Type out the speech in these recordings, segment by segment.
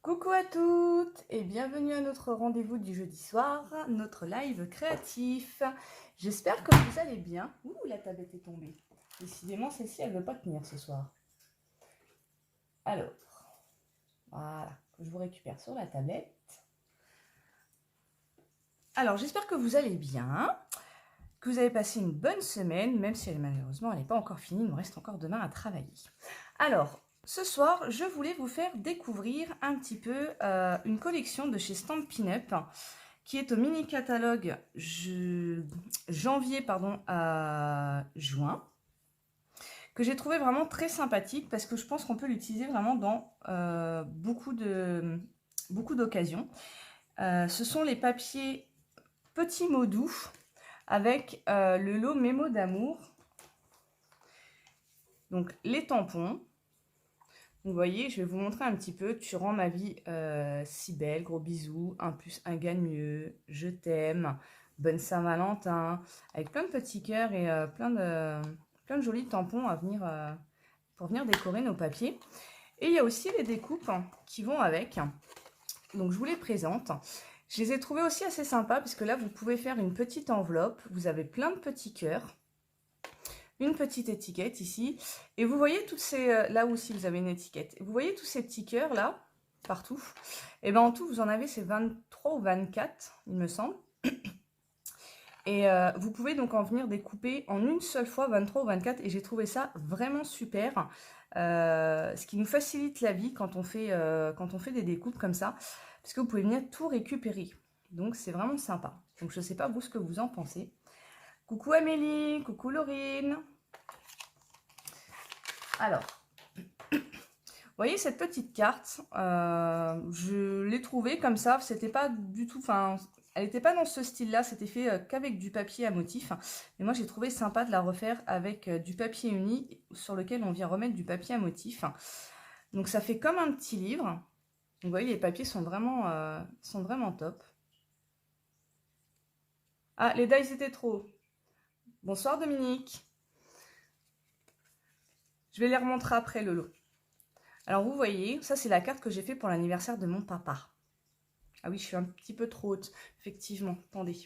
Coucou à toutes et bienvenue à notre rendez-vous du jeudi soir, notre live créatif. J'espère que vous allez bien. Ouh, la tablette est tombée. Décidément, celle-ci, elle ne veut pas tenir ce soir. Alors, voilà, je vous récupère sur la tablette. Alors, j'espère que vous allez bien, que vous avez passé une bonne semaine, même si malheureusement, elle n'est pas encore finie, il nous reste encore demain à travailler. Alors, ce soir, je voulais vous faire découvrir un petit peu une collection de chez Stampin' Up qui est au mini catalogue janvier à juin, que j'ai trouvé vraiment très sympathique parce que je pense qu'on peut l'utiliser vraiment dans beaucoup d'occasions. Ce sont les papiers petits mots doux avec le lot mémo d'amour. Donc les tampons. Vous voyez, je vais vous montrer un petit peu. Tu rends ma vie si belle, gros bisous, 1 + 1 gagne mieux, je t'aime, bonne Saint-Valentin, avec plein de petits cœurs et plein de jolis tampons à venir, pour venir décorer nos papiers. Et il y a aussi les découpes qui vont avec. Donc je vous les présente. Je les ai trouvés aussi assez sympas parce que là, vous pouvez faire une petite enveloppe. Vous avez plein de petits cœurs. Une petite étiquette ici, et vous voyez toutes ces, là aussi vous avez une étiquette, vous voyez tous ces petits cœurs là, partout, et bien en tout vous en avez, c'est 23 ou 24 il me semble, et vous pouvez donc en venir découper en une seule fois 23 ou 24, et j'ai trouvé ça vraiment super, ce qui nous facilite la vie quand on fait des découpes comme ça, parce que vous pouvez venir tout récupérer, donc c'est vraiment sympa. Donc je ne sais pas vous ce que vous en pensez. Coucou Amélie, coucou Laurine. Alors, vous voyez cette petite carte, je l'ai trouvée comme ça, c'était pas du tout, enfin, elle n'était pas dans ce style-là, c'était fait qu'avec du papier à motif. Mais moi j'ai trouvé sympa de la refaire avec du papier uni sur lequel on vient remettre du papier à motif. Donc ça fait comme un petit livre. Vous voyez, les papiers sont vraiment top. Ah, les dies étaient trop. Bonsoir Dominique. Je vais les remontrer après le lot. Alors vous voyez, ça c'est la carte que j'ai fait pour l'anniversaire de mon papa. Ah oui, je suis un petit peu trop haute, effectivement. Attendez.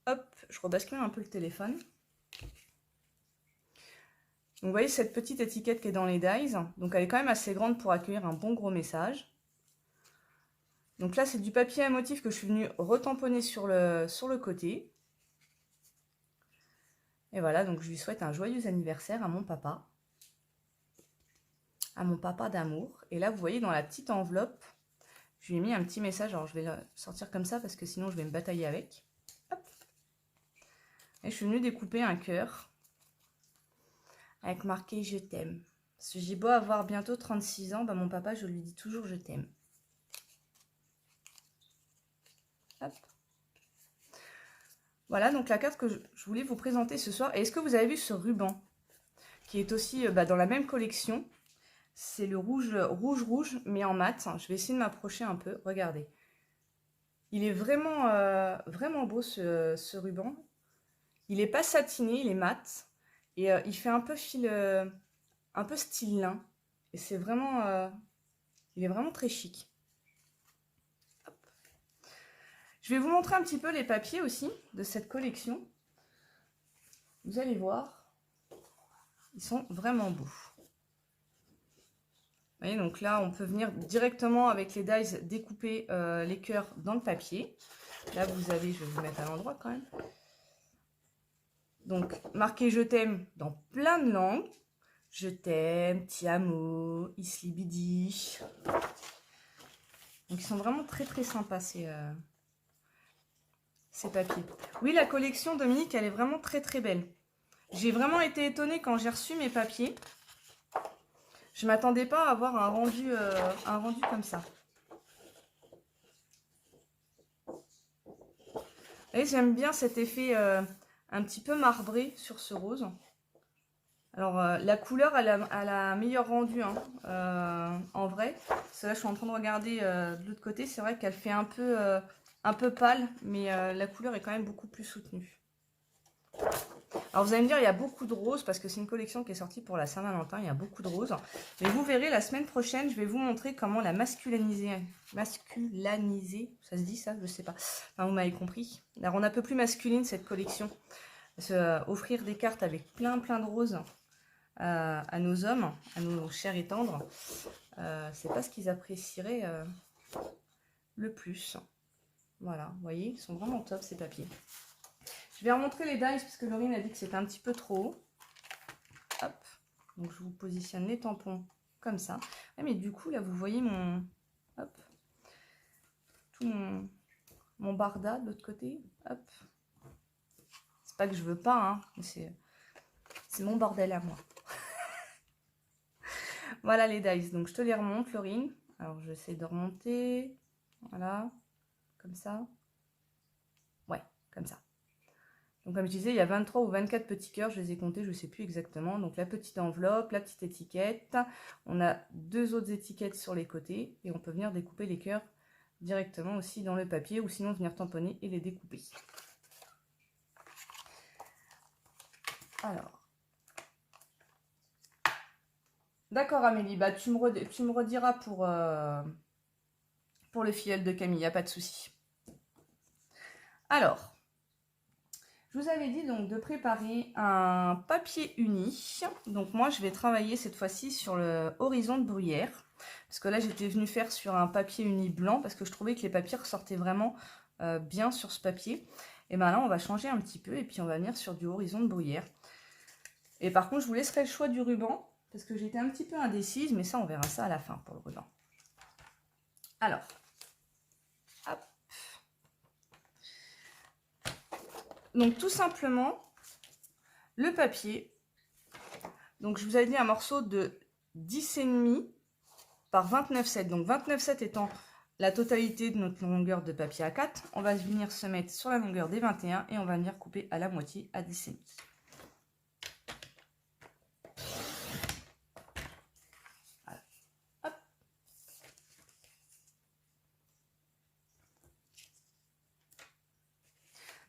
Hop, je rebascule un peu le téléphone. Donc vous voyez cette petite étiquette qui est dans les dies. Donc elle est quand même assez grande pour accueillir un bon gros message. Donc là c'est du papier à motif que je suis venue retamponner sur le côté. Et voilà, donc je lui souhaite un joyeux anniversaire à mon papa. À mon papa d'amour. Et là vous voyez dans la petite enveloppe, je lui ai mis un petit message. Alors je vais le sortir comme ça parce que sinon je vais me batailler avec. Hop. Et je suis venue découper un cœur avec marqué « Je t'aime ». Parce que j'ai beau avoir bientôt 36 ans, bah mon papa, je lui dis toujours « Je t'aime ». Hop. Voilà, donc la carte que je voulais vous présenter ce soir. Et est-ce que vous avez vu ce ruban qui est aussi dans la même collection? C'est le rouge, mais en mat. Je vais essayer de m'approcher un peu. Regardez. Il est vraiment beau ce ruban. Il n'est pas satiné, il est mat. Et il fait un peu un peu style lin. Et c'est vraiment... il est vraiment très chic. Hop. Je vais vous montrer un petit peu les papiers aussi de cette collection. Vous allez voir. Ils sont vraiment beaux. Vous voyez, donc là, on peut venir directement avec les dies découper les cœurs dans le papier. Là, vous avez, je vais vous mettre à l'endroit quand même. Donc, marqué « Je t'aime » dans plein de langues. Je t'aime, ti amo, isli bidi. Donc, ils sont vraiment très sympas ces papiers. Oui, la collection, Dominique, elle est vraiment très belle. J'ai vraiment été étonnée quand j'ai reçu mes papiers. Je ne m'attendais pas à avoir un rendu comme ça. Et j'aime bien cet effet un petit peu marbré sur ce rose. Alors, la couleur, elle a un meilleur rendu en vrai. Parce que là, je suis en train de regarder de l'autre côté. C'est vrai qu'elle fait un peu pâle, mais la couleur est quand même beaucoup plus soutenue. Alors vous allez me dire, il y a beaucoup de roses parce que c'est une collection qui est sortie pour la Saint-Valentin, il y a beaucoup de roses. Mais vous verrez, la semaine prochaine, je vais vous montrer comment la masculiniser. Masculiniser, ça se dit ça? Je sais pas. Enfin, vous m'avez compris. Alors on a un peu plus masculine cette collection. Parce que, offrir des cartes avec plein de roses à nos hommes, à nos chers et tendres, c'est pas ce qu'ils apprécieraient le plus. Voilà, vous voyez, ils sont vraiment top ces papiers. Je vais remontrer les dies parce que Laurine a dit que c'était un petit peu trop haut. Hop, donc je vous positionne les tampons comme ça. Ah, mais du coup, là, vous voyez mon... Hop. Tout mon barda de l'autre côté. Hop. C'est pas que je veux pas, hein, mais c'est mon bordel à moi. Voilà les dice. Donc, je te les remonte, Laurine. Alors, j'essaie de remonter. Voilà. Comme ça. Ouais, comme ça. Donc, comme je disais, il y a 23 ou 24 petits cœurs. Je les ai comptés, je ne sais plus exactement. Donc, la petite enveloppe, la petite étiquette. On a 2 autres étiquettes sur les côtés. Et on peut venir découper les cœurs directement aussi dans le papier. Ou sinon, venir tamponner et les découper. Alors. D'accord, Amélie. Bah, tu me rediras pour le filleul de Camille. Il n'y a pas de souci. Alors. Je vous avais dit donc de préparer un papier uni. Donc moi, je vais travailler cette fois-ci sur le horizon de bruyère. Parce que là, j'étais venue faire sur un papier uni blanc parce que je trouvais que les papiers ressortaient vraiment bien sur ce papier. Et bien là, on va changer un petit peu et puis on va venir sur du horizon de bruyère. Et par contre, je vous laisserai le choix du ruban parce que j'étais un petit peu indécise, mais ça, on verra ça à la fin pour le ruban. Alors, hop. Donc tout simplement, le papier, donc je vous avais dit un morceau de 10,5 par 29,7. Donc 29,7 étant la totalité de notre longueur de papier A4, on va venir se mettre sur la longueur des 21 et on va venir couper à la moitié à 10,5. Voilà. Hop.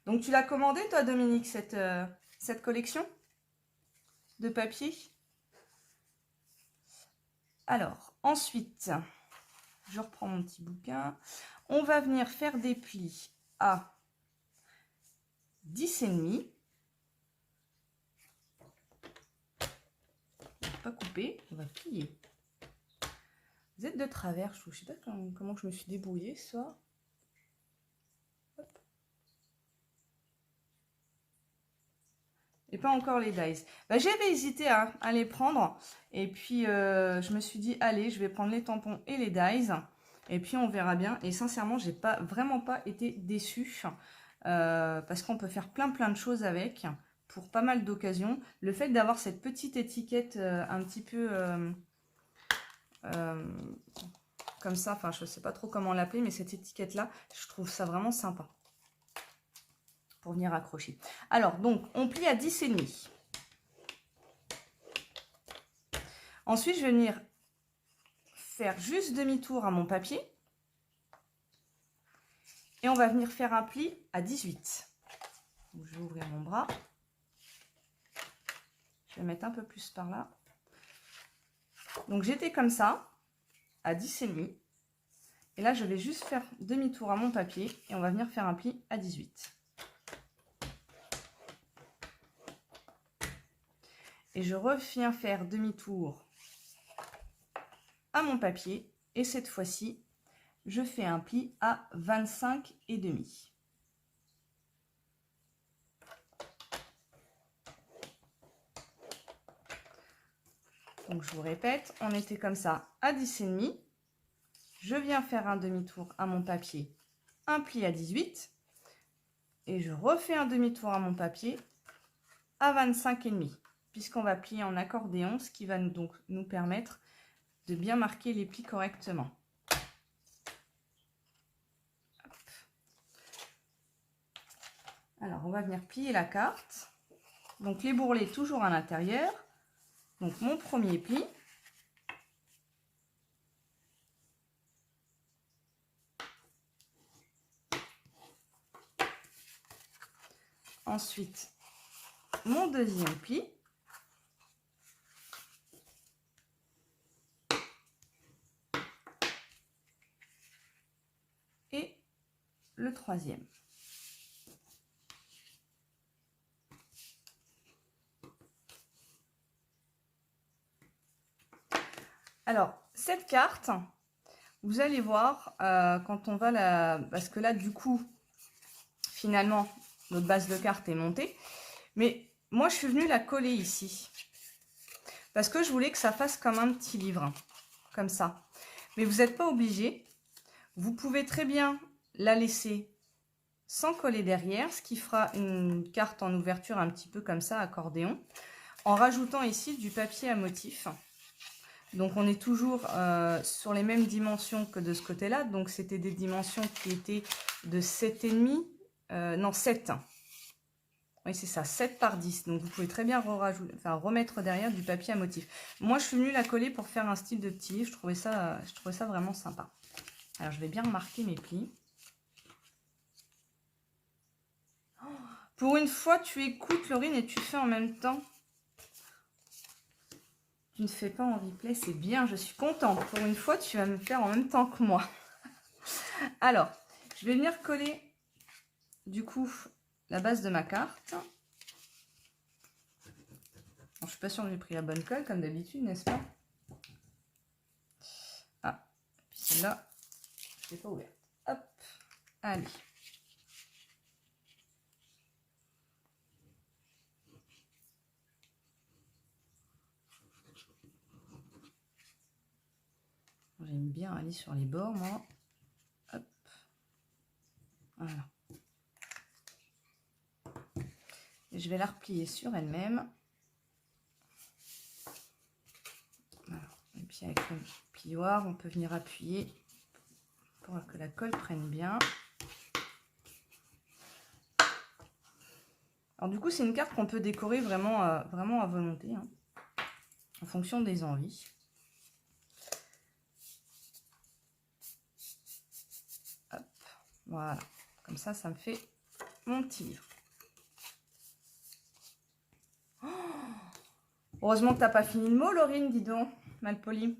Donc tu l'as commandé toi Dominique cette collection de papier? Alors ensuite, je reprends mon petit bouquin. On va venir faire des plis à 10,5. Pas couper, on va plier. Vous êtes de travers, je ne sais pas comment je me suis débrouillée ce soir. Hop. Et pas encore les dies. Bah, j'avais hésité à les prendre. Et puis, je me suis dit, allez, je vais prendre les tampons et les dies. Et puis, on verra bien. Et sincèrement, j'ai vraiment pas été déçue. Parce qu'on peut faire plein de choses avec. Pour pas mal d'occasions. Le fait d'avoir cette petite étiquette un petit peu... comme ça, enfin je sais pas trop comment l'appeler, mais cette étiquette là, je trouve ça vraiment sympa pour venir accrocher. Alors donc on plie à 10,5. Ensuite je vais venir faire juste demi-tour à mon papier et on va venir faire un pli à 18. Donc, je vais ouvrir mon bras, je vais mettre un peu plus par là. Donc j'étais comme ça à 10,5. Et là, je vais juste faire demi-tour à mon papier et on va venir faire un pli à 18. Et je reviens faire demi-tour à mon papier. Et cette fois-ci, je fais un pli à 25,5. Donc, je vous répète, on était comme ça à 10,5. Je viens faire un demi-tour à mon papier, un pli à 18. Et je refais un demi-tour à mon papier à 25,5. Puisqu'on va plier en accordéon, ce qui va donc nous permettre de bien marquer les plis correctement. Hop. Alors, on va venir plier la carte. Donc, les bourrelets toujours à l'intérieur. Donc, mon premier pli. Ensuite, mon deuxième pli. Et le troisième. Alors, cette carte, vous allez voir, quand on va la... Parce que là, du coup, finalement, notre base de carte est montée. Mais moi, je suis venue la coller ici. Parce que je voulais que ça fasse comme un petit livre. Comme ça. Mais vous n'êtes pas obligé. Vous pouvez très bien la laisser sans coller derrière. Ce qui fera une carte en ouverture un petit peu comme ça, accordéon. En rajoutant ici du papier à motif. Donc on est toujours sur les mêmes dimensions que de ce côté-là. Donc c'était des dimensions qui étaient de 7,5. Non, 7. Oui, c'est ça, 7 par 10. Donc vous pouvez très bien remettre derrière du papier à motif. Moi, je suis venue la coller pour faire un style de petit livre. Je trouvais ça vraiment sympa. Alors je vais bien remarquer mes plis. Oh, pour une fois, tu écoutes, Laurine, et tu fais en même temps. Tu ne fais pas en replay, c'est bien, je suis contente. Pour une fois, tu vas me faire en même temps que moi. Alors, je vais venir coller, du coup, la base de ma carte. Bon, je ne suis pas sûre que j'ai pris la bonne colle, comme d'habitude, n'est-ce pas? Ah, puis celle-là, je ne l'ai pas ouverte. Hop, allez. J'aime bien aller sur les bords, moi. Hop. Voilà. Et je vais la replier sur elle-même. Voilà. Et puis avec le plioir, on peut venir appuyer pour que la colle prenne bien. Alors du coup, c'est une carte qu'on peut décorer vraiment à volonté, hein, en fonction des envies. Hop. Voilà. Comme ça, ça me fait mon petit livre. Oh, heureusement que tu n'as pas fini le mot, Laurine, dis donc, malpoli.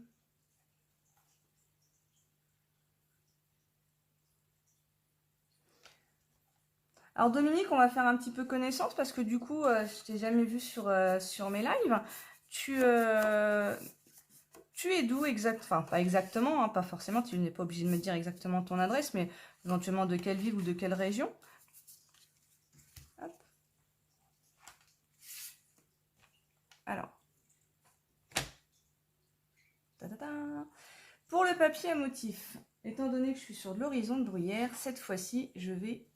Alors Dominique, on va faire un petit peu connaissance parce que du coup, je t'ai jamais vu sur mes lives. Tu es d'où exactement? Enfin, pas exactement, hein, pas forcément, tu n'es pas obligé de me dire exactement ton adresse, mais éventuellement de quelle ville ou de quelle région? Hop. Alors. Pour le papier à motif, étant donné que je suis sur de l'horizon de Bruyères, cette fois-ci, je vais...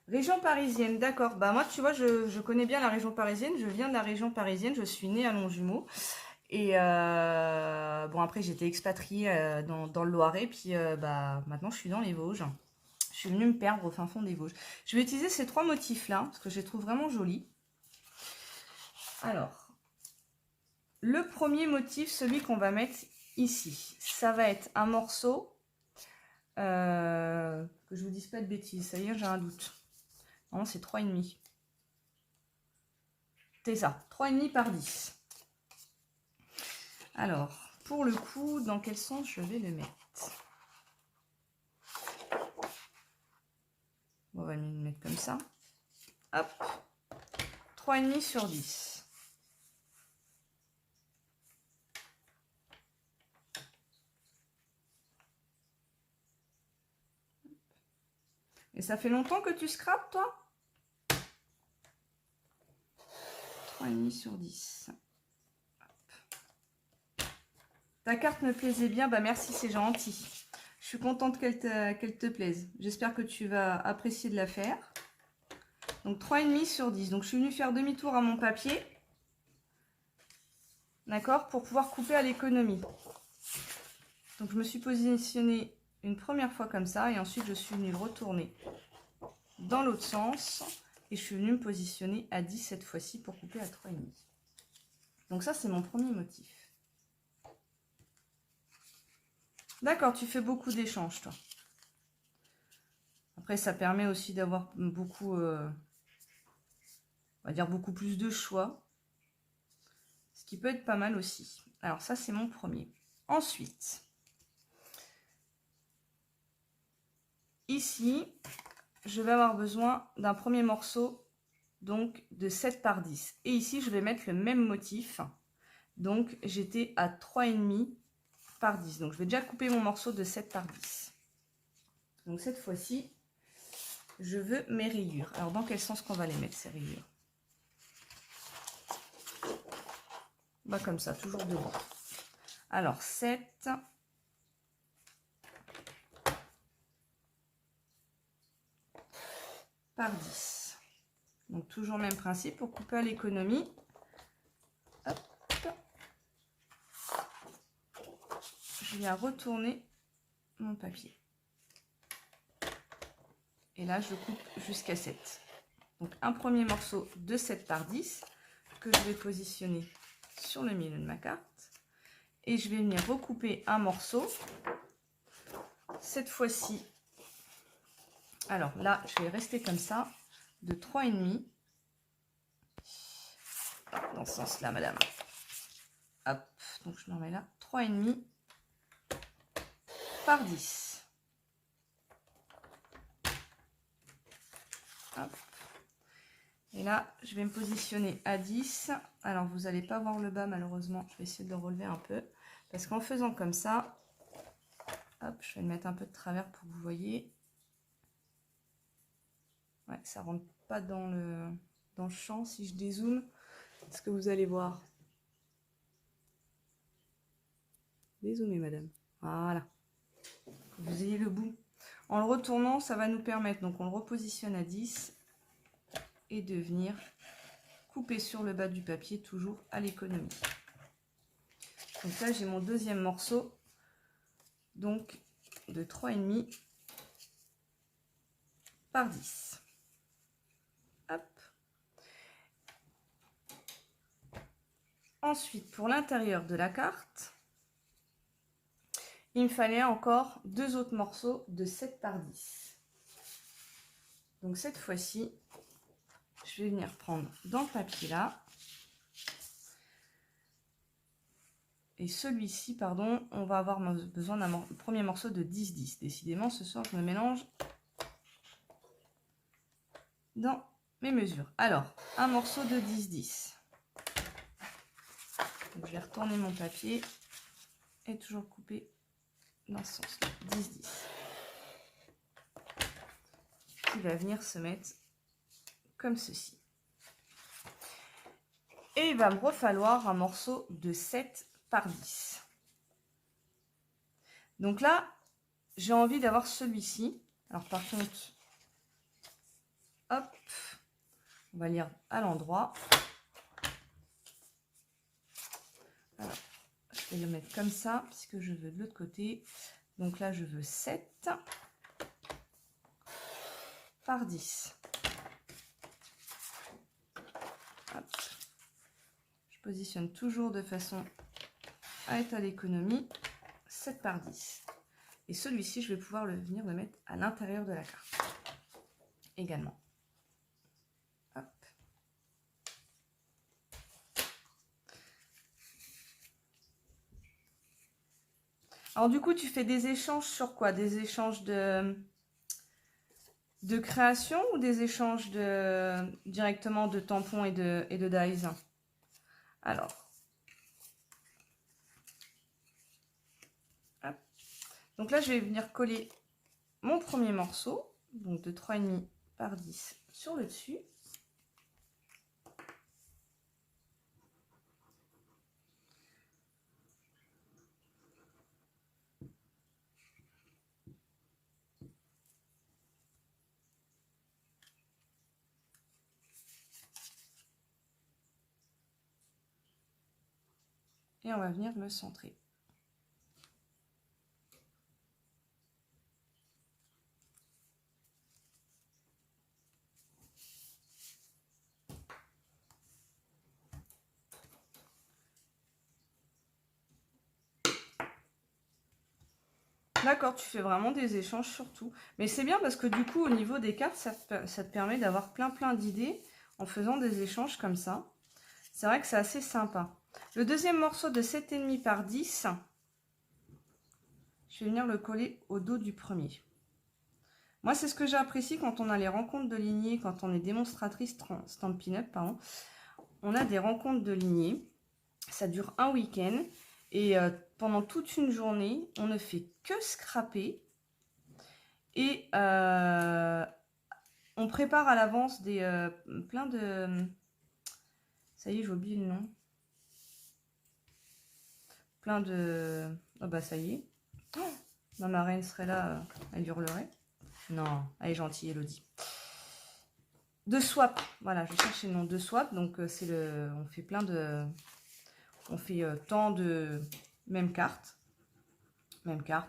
Région parisienne, d'accord. Bah moi, tu vois, je connais bien la région parisienne. Je viens de la région parisienne. Je suis née à Longjumeau. Et bon, après, j'étais expatriée dans le Loiret. Puis bah, maintenant, je suis dans les Vosges. Je suis venue me perdre au fin fond des Vosges. Je vais utiliser ces trois motifs-là, parce que je les trouve vraiment jolis. Alors, le premier motif, celui qu'on va mettre ici, ça va être un morceau... que je vous dise pas de bêtises. Ça y est, j'ai un doute. Non, c'est 3,5. C'est ça, 3,5 par 10. Alors, pour le coup, dans quel sens je vais le mettre? On va le mettre comme ça. Hop, 3,5 sur 10. Et ça fait longtemps que tu scrapes, toi? 3,5 sur 10. Ta carte me plaisait bien, bah merci, c'est gentil. Je suis contente qu'elle te plaise. J'espère que tu vas apprécier de la faire. Donc 3,5 sur 10. Donc je suis venue faire demi-tour à mon papier. D'accord? Pour pouvoir couper à l'économie. Donc je me suis positionnée une première fois comme ça. Et ensuite je suis venue le retourner dans l'autre sens. Et je suis venue me positionner à 10 cette fois-ci pour couper à 3,5. Donc ça, c'est mon premier motif. D'accord, tu fais beaucoup d'échanges, toi. Après, ça permet aussi d'avoir beaucoup on va dire beaucoup plus de choix. Ce qui peut être pas mal aussi. Alors ça, c'est mon premier. Ensuite, ici, je vais avoir besoin d'un premier morceau, donc de 7 par 10. Et ici, je vais mettre le même motif. Donc, j'étais à 3,5 par 10. Donc, je vais déjà couper mon morceau de 7 par 10. Donc, cette fois-ci, je veux mes rayures. Alors, dans quel sens qu'on va les mettre, ces rayures? Bah, comme ça, toujours devant. Alors, 7 par 10. Donc, toujours le même principe pour couper à l'économie. Hop. Je viens retourner mon papier. Et là, je coupe jusqu'à 7. Donc, un premier morceau de 7 par 10 que je vais positionner sur le milieu de ma carte. Et je vais venir recouper un morceau. Cette fois-ci, alors là, je vais rester comme ça, de 3,5. Dans ce sens-là, madame. Hop, donc je m'en mets là. 3,5 par 10. Hop. Et là, je vais me positionner à 10. Alors, vous n'allez pas voir le bas, malheureusement. Je vais essayer de le relever un peu. Parce qu'en faisant comme ça, hop, je vais le mettre un peu de travers pour que vous voyez. Ouais, ça rentre pas dans le champ. Si je dézoome, est-ce que vous allez voir? Dézoomez, madame. Voilà. Que vous ayez le bout. En le retournant, ça va nous permettre, donc on le repositionne à 10 et de venir couper sur le bas du papier, toujours à l'économie. Donc là, j'ai mon deuxième morceau, donc de 3,5 par 10. Hop. Ensuite, pour l'intérieur de la carte, il me fallait encore deux autres morceaux de 7 par 10. Donc cette fois-ci, je vais venir prendre dans le papier là. Et celui-ci, pardon, on va avoir besoin d'un premier morceau de 10-10. Décidément, ce soir, je me mélange dans mes mesures. Alors, un morceau de 10-10. Je vais retourner mon papier et toujours couper dans ce sens 10-10. Qui va venir se mettre comme ceci. Et il va me refalloir un morceau de 7 par 10. Donc là, j'ai envie d'avoir celui-ci. Alors par contre, hop, on va lire à l'endroit. Alors, je vais le mettre comme ça, puisque je veux de l'autre côté. Donc là, je veux 7 par 10. Hop. Je positionne toujours de façon à être à l'économie. 7 par 10. Et celui-ci, je vais pouvoir venir le mettre à l'intérieur de la carte. Également. Hop. Alors du coup, tu fais des échanges sur quoi? Des échanges de création ou des échanges directement de tampons et de dies? Alors. Hop. Donc là, je vais venir coller mon premier morceau, donc de 3,5 par 10 sur le dessus. Et on va venir le centrer. D'accord, tu fais vraiment des échanges sur tout. Mais c'est bien parce que du coup, au niveau des cartes, ça te permet d'avoir plein d'idées en faisant des échanges comme ça. C'est vrai que c'est assez sympa. Le deuxième morceau de 7,5 par 10, je vais venir le coller au dos du premier. Moi, c'est ce que j'apprécie quand on a les rencontres de lignées, quand on est démonstratrice Stampin' Up, pardon. On a des rencontres de lignées. Ça dure un week-end. Et pendant toute une journée, on ne fait que scraper. Et on prépare à l'avance plein de... Ça y est, j'ai oublié le nom. Plein de... Oh bah ça y est. Oh, ma marraine serait là, elle hurlerait. Non, elle est gentille, Elodie. De swap, voilà, je cherche le nom de swap. Donc c'est le... On fait plein de... On fait tant de... Même carte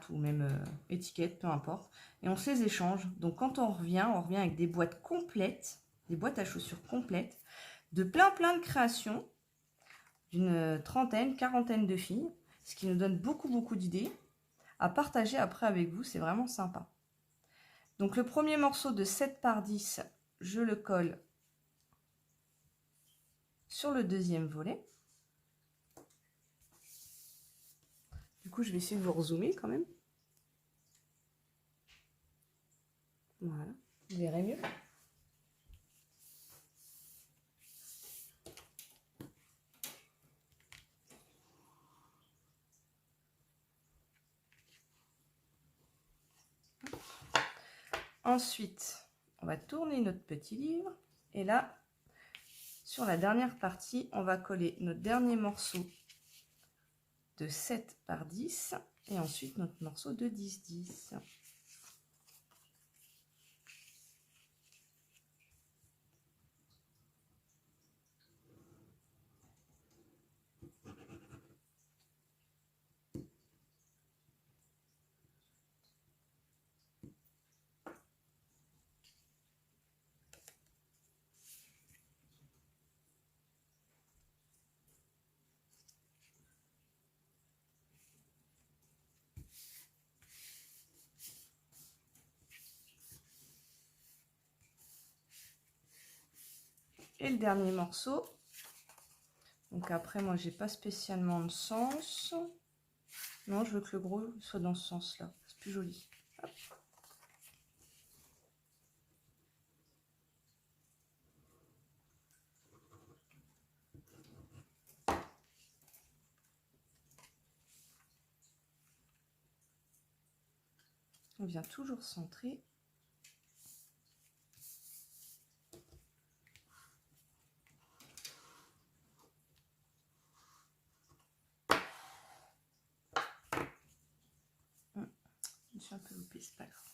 ou même étiquette, peu importe. Et on se les échange. Donc quand on revient avec des boîtes complètes, des boîtes à chaussures complètes, de plein de créations, d'une trentaine, quarantaine de filles, ce qui nous donne beaucoup d'idées à partager après avec vous, c'est vraiment sympa. Donc le premier morceau de 7 par 10, je le colle sur le deuxième volet. Du coup, je vais essayer de vous rezoomer quand même. Voilà, vous verrez mieux. Ensuite, on va tourner notre petit livre. Et là, sur la dernière partie, on va coller notre dernier morceau de 7 par 10. Et ensuite, notre morceau de 10-10. Et le dernier morceau. Donc après, moi, j'ai pas spécialement de sens. Non, je veux que le gros soit dans ce sens-là. C'est plus joli. Hop. On vient toujours centrer. Je suis un peu loupée, c'est pas grave.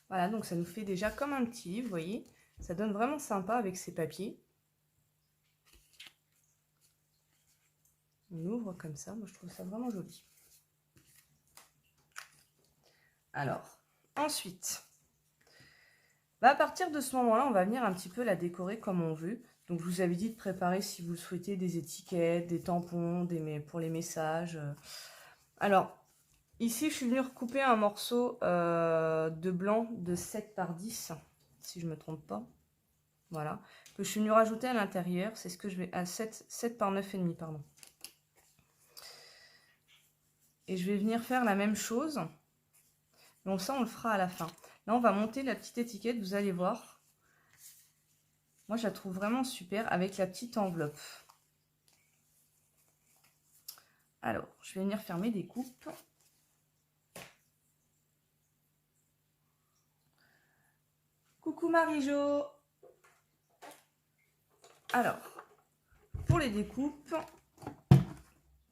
Voilà, donc ça nous fait déjà comme un petit livre, vous voyez. Ça donne vraiment sympa avec ces papiers. On ouvre comme ça, moi je trouve ça vraiment joli. Alors, ensuite, à partir de ce moment-là, on va venir un petit peu la décorer comme on veut. Donc je vous avais dit de préparer, si vous le souhaitez, des étiquettes, des tampons, pour les messages. Alors, ici, je suis venue recouper un morceau de blanc de 7 par 10, si je ne me trompe pas. Voilà, que je suis venue rajouter à l'intérieur. C'est ce que je vais... à 7 par 9,5, pardon. Et je vais venir faire la même chose. Donc ça, on le fera à la fin. Là, on va monter la petite étiquette, vous allez voir. Moi, je la trouve vraiment super avec la petite enveloppe. Alors, je vais venir faire mes découpes. Coucou Marie-Jo. Alors, pour les découpes,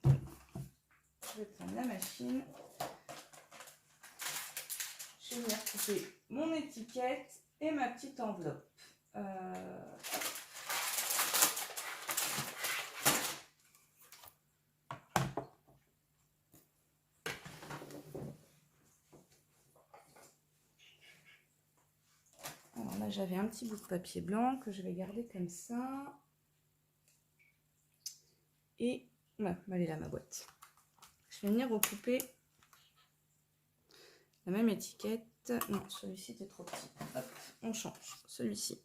je vais prendre la machine. Je vais venir couper mon étiquette et ma petite enveloppe. Alors là, j'avais un petit bout de papier blanc que je vais garder comme ça. Et elle est là, ma boîte. Je vais venir recouper la même étiquette. Non, celui-ci était trop petit. Hop, on change. Celui-ci.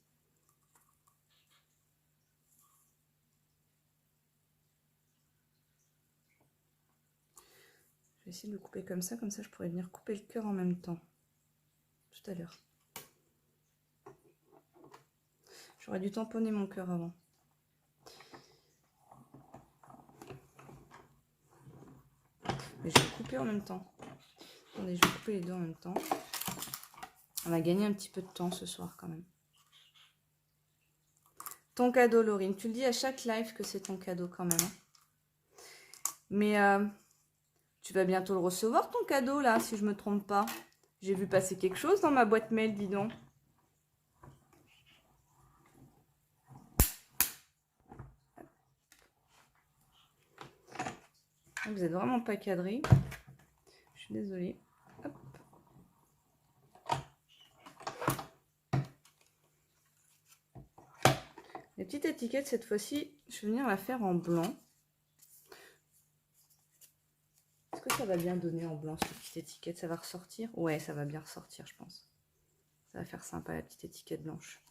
Je vais essayer de le couper comme ça je pourrais venir couper le cœur en même temps. Tout à l'heure. J'aurais dû tamponner mon cœur avant. Mais je vais couper en même temps. Attendez, je vais couper les deux en même temps. On va gagner un petit peu de temps ce soir quand même. Ton cadeau, Laurine. Tu le dis à chaque live que c'est ton cadeau quand même. Hein. Mais tu vas bientôt le recevoir ton cadeau là, si je me trompe pas. J'ai vu passer quelque chose dans ma boîte mail, dis donc. Vous n'êtes vraiment pas cadré. Je suis désolée. Hop. Les petites étiquettes, cette fois-ci, je vais venir la faire en blanc. Est-ce que ça va bien donner en blanc, cette petite étiquette? Ça va ressortir? Ouais, ça va bien ressortir, je pense. Ça va faire sympa, la petite étiquette blanche.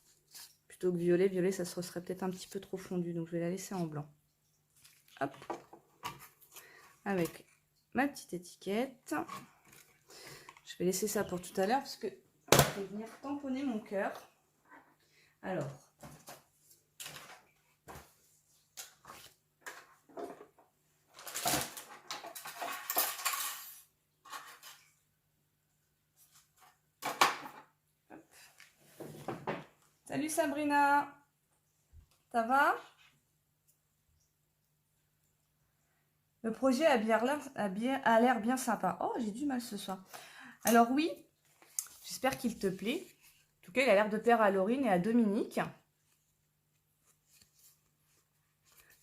Plutôt que violet. Violet, ça serait peut-être un petit peu trop fondu, donc je vais la laisser en blanc. Hop. Avec ma petite étiquette. Je vais laisser ça pour tout à l'heure, parce que je vais venir tamponner mon cœur. Alors... Salut Sabrina, ça va? Le projet a l'air bien sympa. Oh, j'ai du mal ce soir. Alors oui, j'espère qu'il te plaît. En tout cas, il a l'air de plaire à Laurine et à Dominique. Tu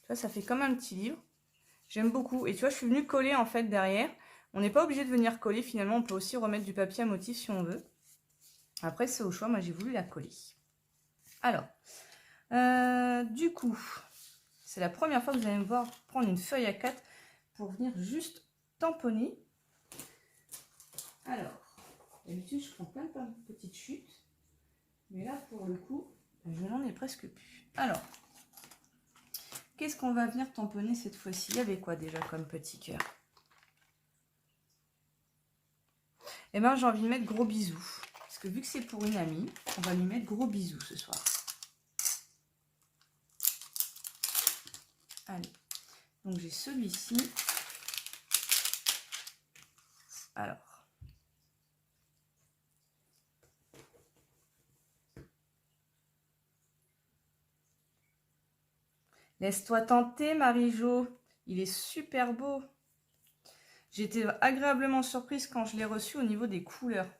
vois, ça fait comme un petit livre. J'aime beaucoup. Et tu vois, je suis venue coller en fait derrière. On n'est pas obligé de venir coller finalement. On peut aussi remettre du papier à motif si on veut. Après, c'est au choix. Moi, j'ai voulu la coller. Alors, du coup, c'est la première fois que vous allez me voir prendre une feuille à 4 pour venir juste tamponner. Alors, d'habitude, je prends plein de petites chutes. Mais là, pour le coup, je n'en ai presque plus. Alors, qu'est-ce qu'on va venir tamponner cette fois-ci? Il y avait quoi déjà comme petit cœur? Eh bien, j'ai envie de mettre gros bisous. Parce que vu que c'est pour une amie, on va lui mettre gros bisous ce soir. Allez. Donc, j'ai celui-ci. Alors. Laisse-toi tenter, Marie-Jo. Il est super beau. J'ai été agréablement surprise quand je l'ai reçu au niveau des couleurs.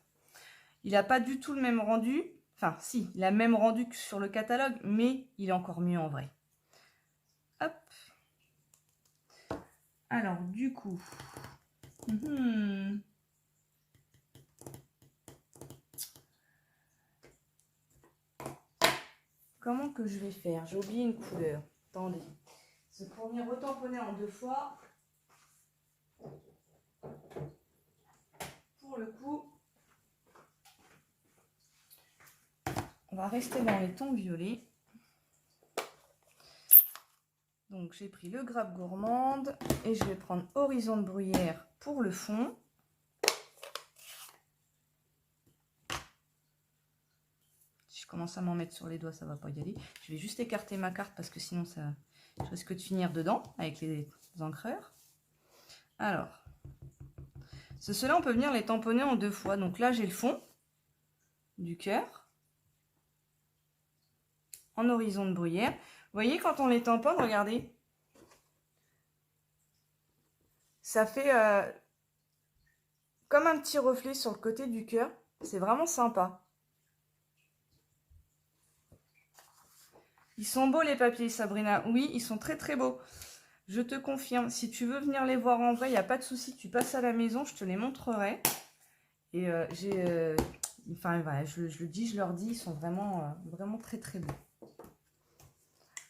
Il n'a pas du tout le même rendu. Enfin, si, il a le même rendu que sur le catalogue, mais il est encore mieux en vrai. Hop. Alors, du coup... Comment que je vais faire? J'ai oublié une couleur. Attendez. C'est pour venir retamponner en 2 fois. Pour le coup, on va rester dans les tons violets. Donc j'ai pris le Grappe Gourmande et je vais prendre Horizon de Bruyère pour le fond. Si je commence à m'en mettre sur les doigts, ça va pas y aller. Je vais juste écarter ma carte parce que sinon je risque de finir dedans avec les encreurs. Alors, ceux-là, on peut venir les tamponner en 2 fois. Donc là, j'ai le fond du cœur en Horizon de Bruyère. Vous voyez, quand on les tamponne, regardez, ça fait comme un petit reflet sur le côté du cœur. C'est vraiment sympa. Ils sont beaux les papiers, Sabrina. Oui, ils sont très très beaux. Je te confirme. Si tu veux venir les voir en vrai, il n'y a pas de souci. Tu passes à la maison, je te les montrerai. Et enfin voilà, je le dis, je leur dis, ils sont vraiment, vraiment très très beaux.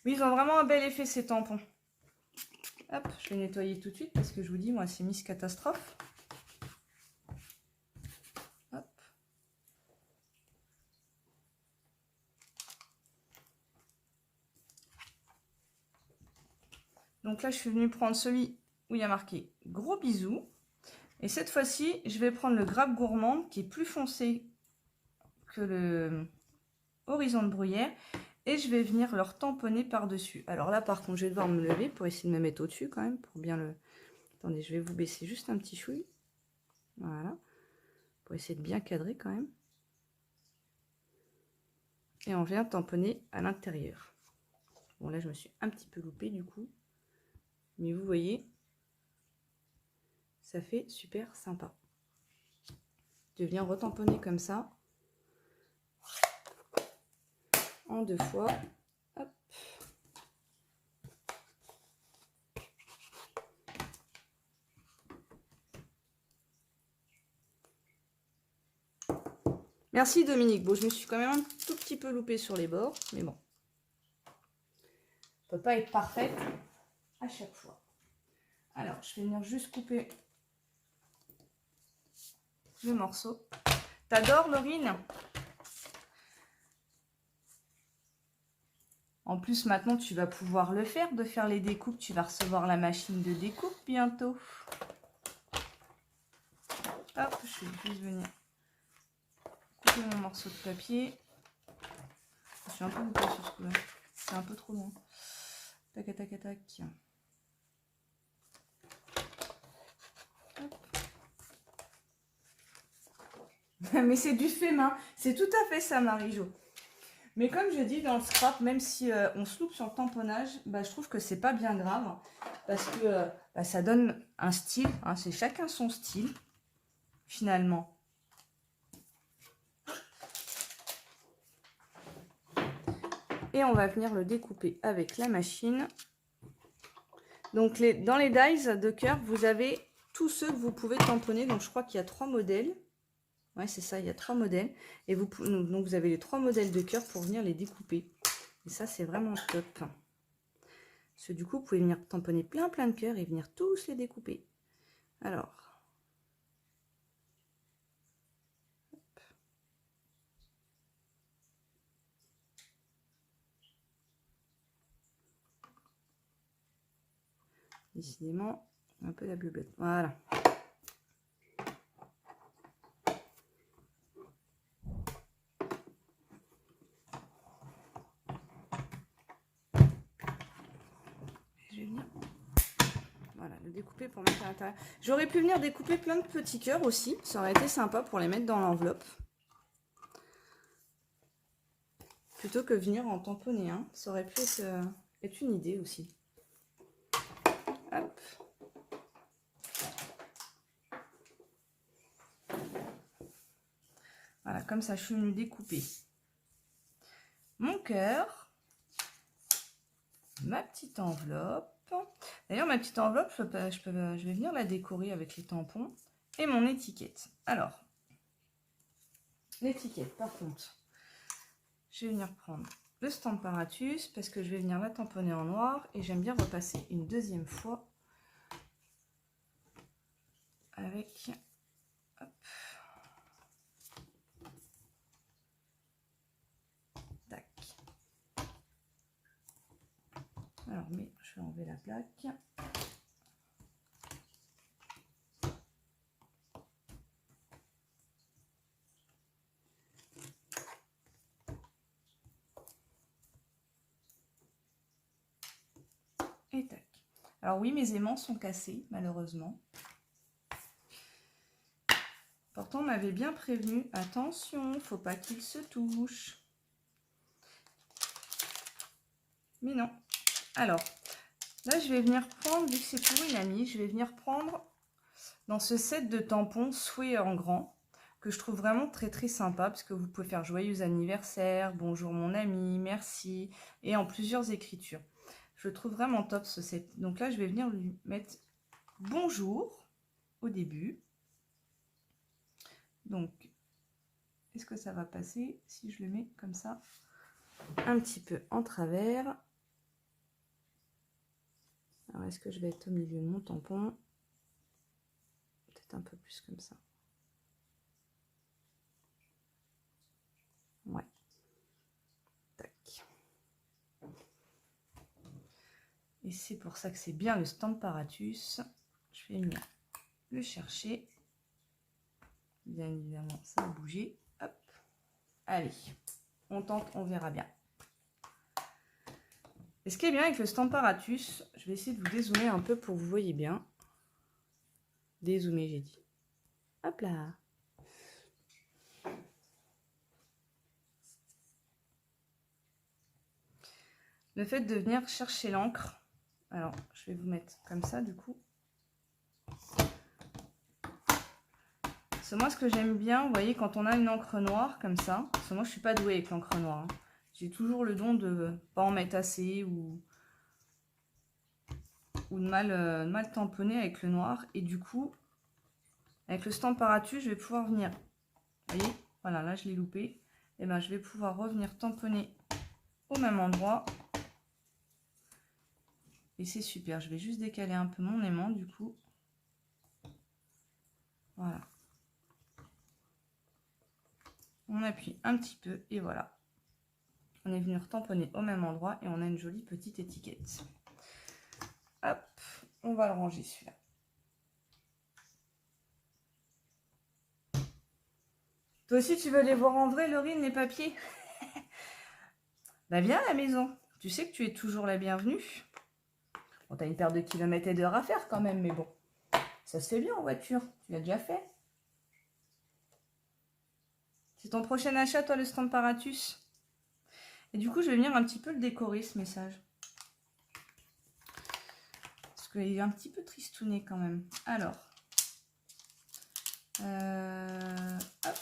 Oui, ils ont vraiment un bel effet ces tampons. Hop, je vais nettoyer tout de suite parce que je vous dis, moi, c'est Miss Catastrophe. Hop. Donc là, je suis venue prendre celui où il y a marqué gros bisous. Et cette fois-ci, je vais prendre le Grappe Gourmande qui est plus foncé que le Horizon de Bruyère. Et je vais venir leur tamponner par-dessus. Alors là, par contre, je vais devoir me lever pour essayer de me mettre au-dessus quand même. Pour bien le... Attendez, je vais vous baisser juste un petit chouille. Voilà. Pour essayer de bien cadrer quand même. Et on vient tamponner à l'intérieur. Bon, là, je me suis un petit peu loupée du coup. Mais vous voyez, ça fait super sympa. Je viens retamponner comme ça. En 2 fois. Hop. Merci Dominique. Bon, je me suis quand même un tout petit peu loupée sur les bords. Mais bon. On ne peut pas être parfaite à chaque fois. Alors, je vais venir juste couper le morceau. T'adores, Laurine? En plus, maintenant, tu vas pouvoir le faire, de faire les découpes. Tu vas recevoir la machine de découpe bientôt. Hop, je vais juste venir couper mon morceau de papier. Je suis un peu loupée sur ce coup-là. C'est un peu trop loin. Tac, tac, tac. Mais c'est du fait main. C'est tout à fait ça, Marie-Jo. Mais comme je dis dans le scrap, même si on se loupe sur le tamponnage, bah, je trouve que c'est pas bien grave. Parce que bah, ça donne un style. Hein, c'est chacun son style, finalement. Et on va venir le découper avec la machine. Donc dans les dies de cœur, vous avez tous ceux que vous pouvez tamponner. Donc je crois qu'il y a 3 modèles. Ouais, c'est ça, il y a 3 modèles. Et donc vous avez les 3 modèles de cœur pour venir les découper. Et ça, c'est vraiment top. Parce que du coup, vous pouvez venir tamponner plein de cœurs et venir tous les découper. Alors. Hop. Décidément, un peu la bublette. Voilà. Je vais venir... Voilà, le découper pour mettre à l'intérieur. J'aurais pu venir découper plein de petits cœurs aussi. Ça aurait été sympa pour les mettre dans l'enveloppe. Plutôt que venir en tamponner un. Ça aurait pu être une idée aussi. Hop. Voilà, comme ça, je suis venue découper mon cœur. Ma petite enveloppe. D'ailleurs, ma petite enveloppe, je vais venir la décorer avec les tampons et mon étiquette. Alors, l'étiquette, par contre, je vais venir prendre le Stamparatus parce que je vais venir la tamponner en noir et j'aime bien repasser une deuxième fois avec... Hop. Tac. Alors, mais je vais enlever la plaque. Et tac. Alors oui, mes aimants sont cassés, malheureusement. Pourtant, on m'avait bien prévenu. Attention, faut pas qu'ils se touchent. Mais non. Alors, là, je vais venir prendre, vu que c'est pour une amie, je vais venir prendre dans ce set de tampons Souhait en grand, que je trouve vraiment très très sympa, parce que vous pouvez faire joyeux anniversaire, bonjour mon ami, merci, et en plusieurs écritures. Je trouve vraiment top ce set. Donc là, je vais venir lui mettre bonjour au début. Donc, est-ce que ça va passer si je le mets comme ça, un petit peu en travers? Alors, est-ce que je vais être au milieu de mon tampon? Peut-être un peu plus comme ça. Ouais. Tac. Et c'est pour ça que c'est bien le Stamparatus. Je vais venir le chercher. Bien évidemment, ça va bouger. Hop. Allez, on tente, on verra bien. Et ce qui est bien avec le Stamparatus, je vais essayer de vous dézoomer un peu pour que vous voyez bien. Dézoomer, j'ai dit. Hop là. Le fait de venir chercher l'encre. Alors, je vais vous mettre comme ça, du coup. Parce que moi, ce que j'aime bien, vous voyez, quand on a une encre noire comme ça, parce que moi, je suis pas douée avec l'encre noire. Hein. J'ai toujours le don de pas en mettre assez ou de mal tamponner avec le noir. Et du coup, avec le Stamparatus, je vais pouvoir venir, vous voyez, voilà, là, je l'ai loupé. Et ben, je vais pouvoir revenir tamponner au même endroit. Et c'est super. Je vais juste décaler un peu mon aimant, du coup. Voilà. On appuie un petit peu et voilà. On est venu tamponner au même endroit et on a une jolie petite étiquette. Hop, on va le ranger celui-là. Toi aussi, tu veux les voir en vrai, Laurine, les papiers? Bah viens à la maison. Tu sais que tu es toujours la bienvenue. Bon, t'as une paire de kilomètres et d'heures à faire quand même, mais bon. Ça se fait bien en voiture. Tu l'as déjà fait. C'est ton prochain achat, toi, le Stamparatus. Et du coup, je vais venir un petit peu le décorer, ce message. Parce qu'il est un petit peu tristouné quand même. Alors. Hop.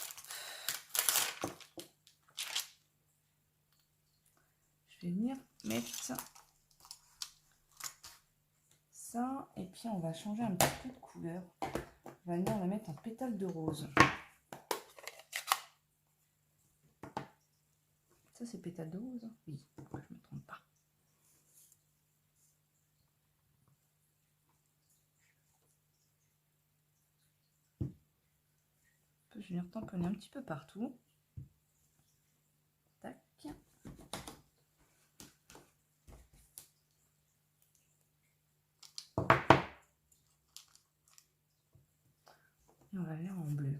Je vais venir mettre ça. Et puis on va changer un petit peu de couleur. On va venir le mettre en pétale de rose. Ça c'est pétale de rose? Oui, je ne me trompe pas. Je vais venir tamponner un petit peu partout. Tac. Et on va venir en bleu.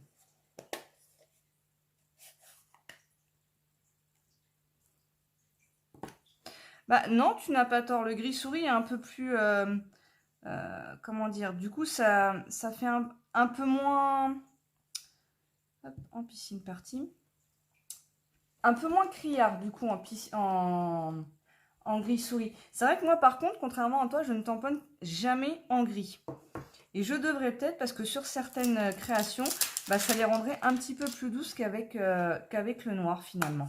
Bah non, tu n'as pas tort. Le gris souris est un peu plus... comment dire? Du coup, ça fait un peu moins... Hop, en piscine partie. Un peu moins criard, du coup, en gris souris. C'est vrai que moi, par contre, contrairement à toi, je ne tamponne jamais en gris. Et je devrais peut-être, parce que sur certaines créations, bah, ça les rendrait un petit peu plus douces qu'avec le noir, finalement.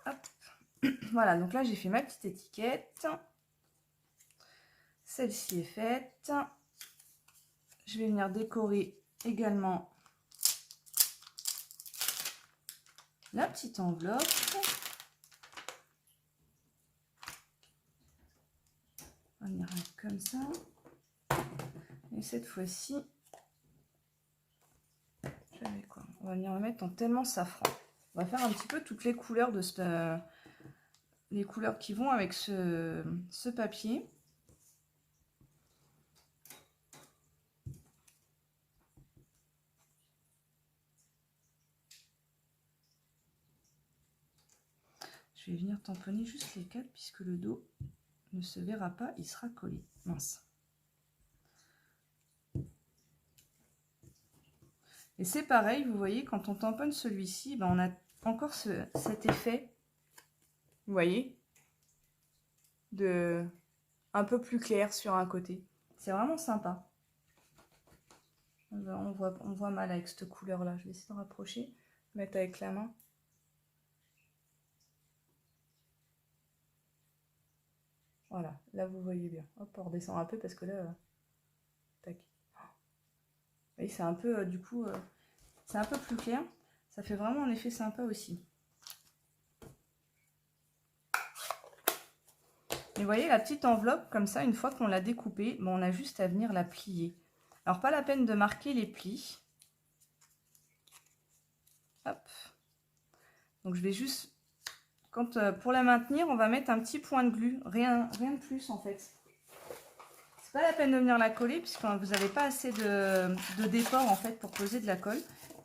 Hop. Voilà, donc là, j'ai fait ma petite étiquette. Celle-ci est faite. Je vais venir décorer également la petite enveloppe. On va venir mettre comme ça. Et cette fois-ci, j'avais quoi? On va venir le mettre en tellement safran. On va faire un petit peu toutes les couleurs de les couleurs qui vont avec ce papier. Je vais venir tamponner juste les quatre puisque le dos ne se verra pas, il sera collé. Mince. Et c'est pareil, vous voyez, quand on tamponne celui-ci, ben on a encore cet effet, vous voyez, de un peu plus clair sur un côté. C'est vraiment sympa. On voit mal avec cette couleur-là. Je vais essayer de rapprocher, mettre avec la main. Voilà, là vous voyez bien. Hop, on redescend un peu parce que là, tac. Vous voyez, c'est un peu, du coup, c'est un peu plus clair. Ça fait vraiment un effet sympa aussi. Et vous voyez, la petite enveloppe, comme ça, une fois qu'on l'a découpée, ben, on a juste à venir la plier. Alors, pas la peine de marquer les plis. Hop. Donc je vais juste, pour la maintenir, on va mettre un petit point de glu, rien de plus en fait. C'est pas la peine de venir la coller puisque vous n'avez pas assez de déport en fait pour poser de la colle.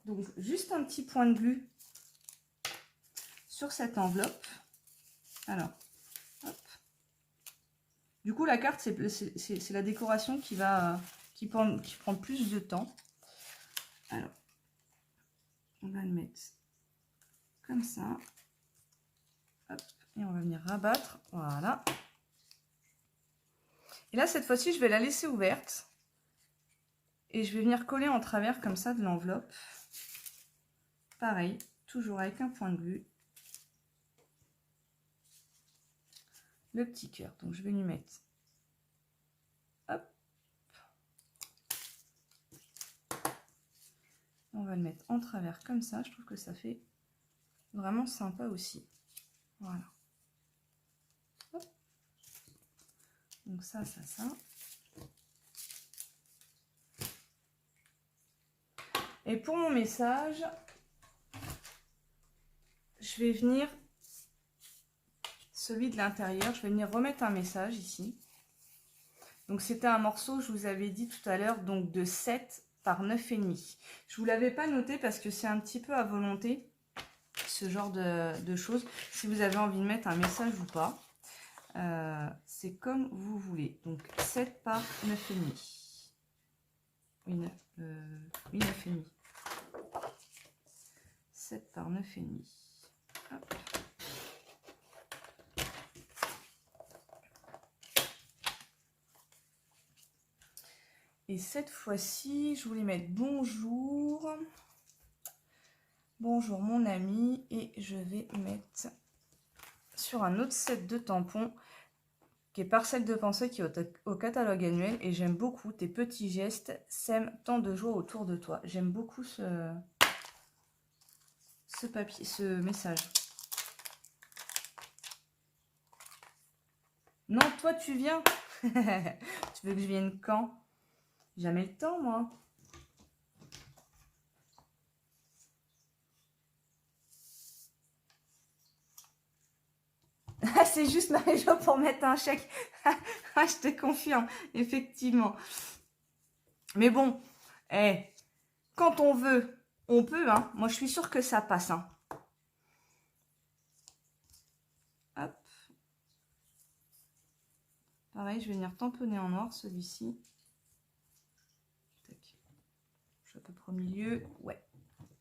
Donc juste un petit point de glu sur cette enveloppe. Alors, hop. Du coup la carte c'est la décoration qui prend plus de temps. Alors, on va le mettre comme ça. Hop, et on va venir rabattre. Voilà. Et là, cette fois-ci, je vais la laisser ouverte. Et je vais venir coller en travers comme ça de l'enveloppe. Pareil, toujours avec un point de glu. Le petit cœur. Donc, je vais lui mettre. Hop. On va le mettre en travers comme ça. Je trouve que ça fait vraiment sympa aussi. Voilà. Hop. Donc ça. Et pour mon message, je vais venir, celui de l'intérieur, je vais venir remettre un message ici. Donc c'était un morceau, je vous avais dit tout à l'heure, donc de 7 par 9,5. Je ne vous l'avais pas noté parce que c'est un petit peu à volonté, ce genre de choses. Si vous avez envie de mettre un message ou pas, c'est comme vous voulez. Donc 7 par 9,5. Oui, 9,5. 7 par 9,5. Hop. Et cette fois-ci, je voulais mettre bonjour. Bonjour mon ami. Et je vais mettre sur un autre set de tampons qui est Parcelle de pensée qui est au catalogue annuel. Et j'aime beaucoup tes petits gestes sèment tant de joie autour de toi. J'aime beaucoup ce papier, ce message. Non, toi tu viens. Tu veux que je vienne quand? Jamais le temps, moi. C'est juste Marie-Jo pour mettre un chèque. Je te confirme, effectivement. Mais bon, quand on veut, on peut. Hein. Moi, je suis sûre que ça passe. Hein. Hop. Pareil, je vais venir tamponner en noir celui-ci. Je suis à peu près au milieu. Ouais.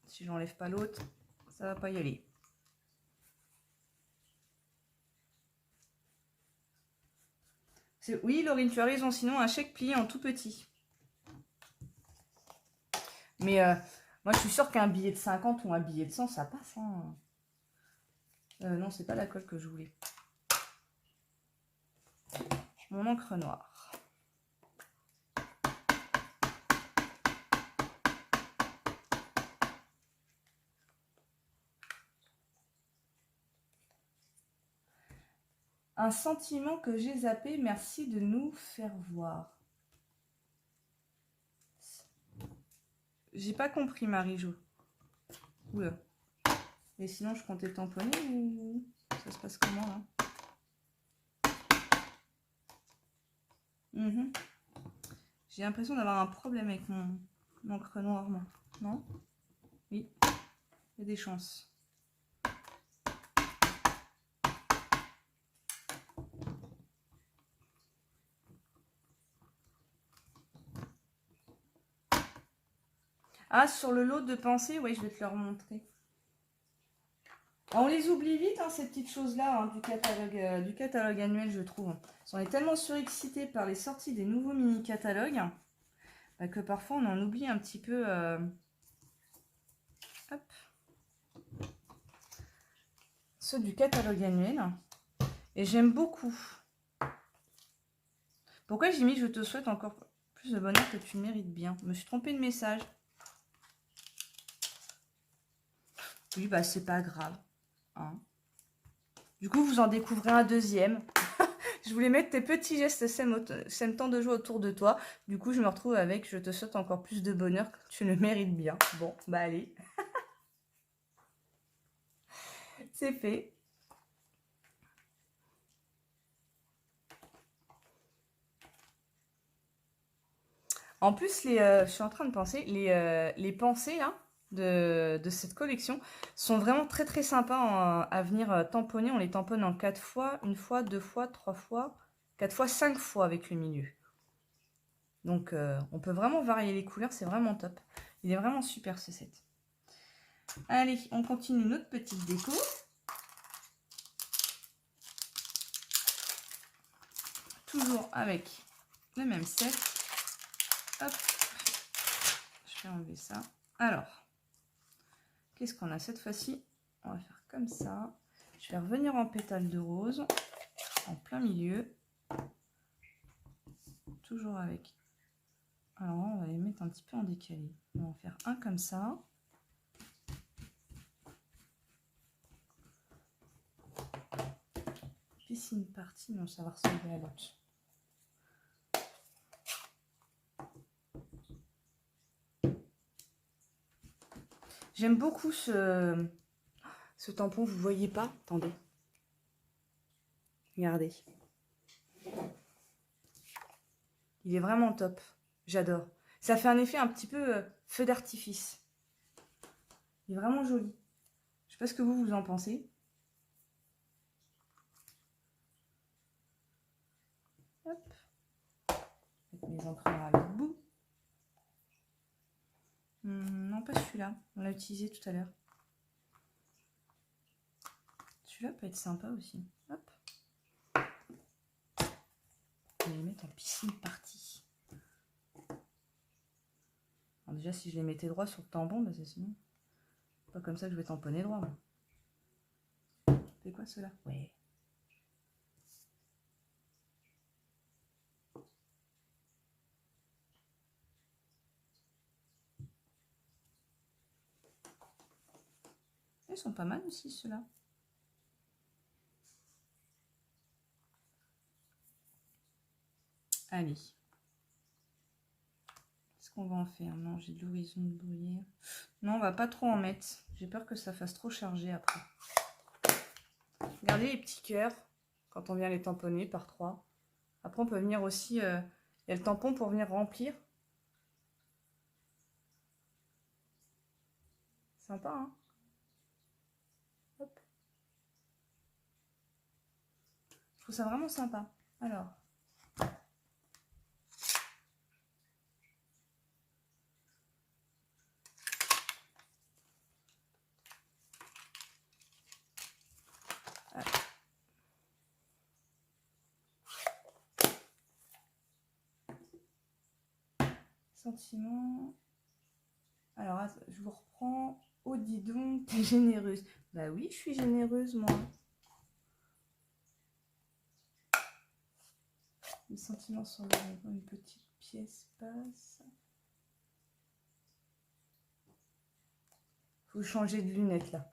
Si j'enlève pas l'autre, ça va pas y aller. Oui, Laurine, tu as raison. Sinon, un chèque plié en tout petit. Mais moi, je suis sûre qu'un billet de 50 ou un billet de 100, ça passe. Hein. Non, c'est pas la colle que je voulais. Mon encre noire. Un sentiment que j'ai zappé, merci de nous faire voir. J'ai pas compris, Marie-Jo. Oula. Et sinon, je comptais tamponner ou ça se passe comment là? J'ai l'impression d'avoir un problème avec mon encre noire, moi. Non? Oui. Il y a des chances. Ah, sur le lot de pensées, oui, je vais te le remontrer. On les oublie vite, hein, ces petites choses-là, hein, du catalogue annuel, je trouve. On est tellement surexcités par les sorties des nouveaux mini-catalogues que parfois on en oublie un petit peu. Hop. Ceux du catalogue annuel. Et j'aime beaucoup. Pourquoi j'ai mis « Je te souhaite encore plus de bonheur que tu mérites bien ». Je me suis trompée de message. Oui, bah c'est pas grave. Hein. Du coup, vous en découvrez un deuxième. Je voulais mettre tes petits gestes sèment tant de joie autour de toi. Du coup, je me retrouve avec « Je te souhaite encore plus de bonheur que tu le mérites bien ». Bon, bah allez. C'est fait. En plus, je suis en train de penser, les pensées là, de cette collection sont vraiment très très sympas à venir tamponner. On les tamponne en 4 fois, une fois, 2 fois, 3 fois, 4 fois, 5 fois avec le milieu. Donc on peut vraiment varier les couleurs, c'est vraiment top. Il est vraiment super ce set. Allez, on continue notre petite déco. Toujours avec le même set. Hop, je vais enlever ça. Alors, qu'est-ce qu'on a cette fois-ci? On va faire comme ça. Je vais revenir en pétale de rose, en plein milieu. Toujours avec... Alors, on va les mettre un petit peu en décalé. On va en faire un comme ça. Piscine partie, non, ça va ressembler à l'autre. J'aime beaucoup ce tampon, vous voyez pas? Attendez. Regardez. Il est vraiment top. J'adore. Ça fait un effet un petit peu feu d'artifice. Il est vraiment joli. Je sais pas ce que vous en pensez. Hop. Mettre mes encreurs à l'autre bout. Non, pas celui-là. On l'a utilisé tout à l'heure. Celui-là peut être sympa aussi. Hop. On va les mettre en piscine partie. Alors déjà, si je les mettais droit sur le tampon, bah c'est sinon. Pas comme ça que je vais tamponner droit. C'est quoi cela? Ouais. Ils sont pas mal aussi ceux-là. Allez. Qu'est-ce qu'on va en faire? Non, j'ai de l'horizon de bruyère. Non, on va pas trop en mettre. J'ai peur que ça fasse trop chargé après. Regardez les petits cœurs quand on vient les tamponner par 3. Après, on peut venir aussi... il y a le tampon pour venir remplir. Sympa, hein? Hop. Je trouve ça vraiment sympa. Alors... Sentiment. Alors, je vous reprends. Oh, dis donc, t'es généreuse. Bah oui, je suis généreuse, moi. Les sentiments sont dans une petite pièce passe. Faut changer de lunettes, là.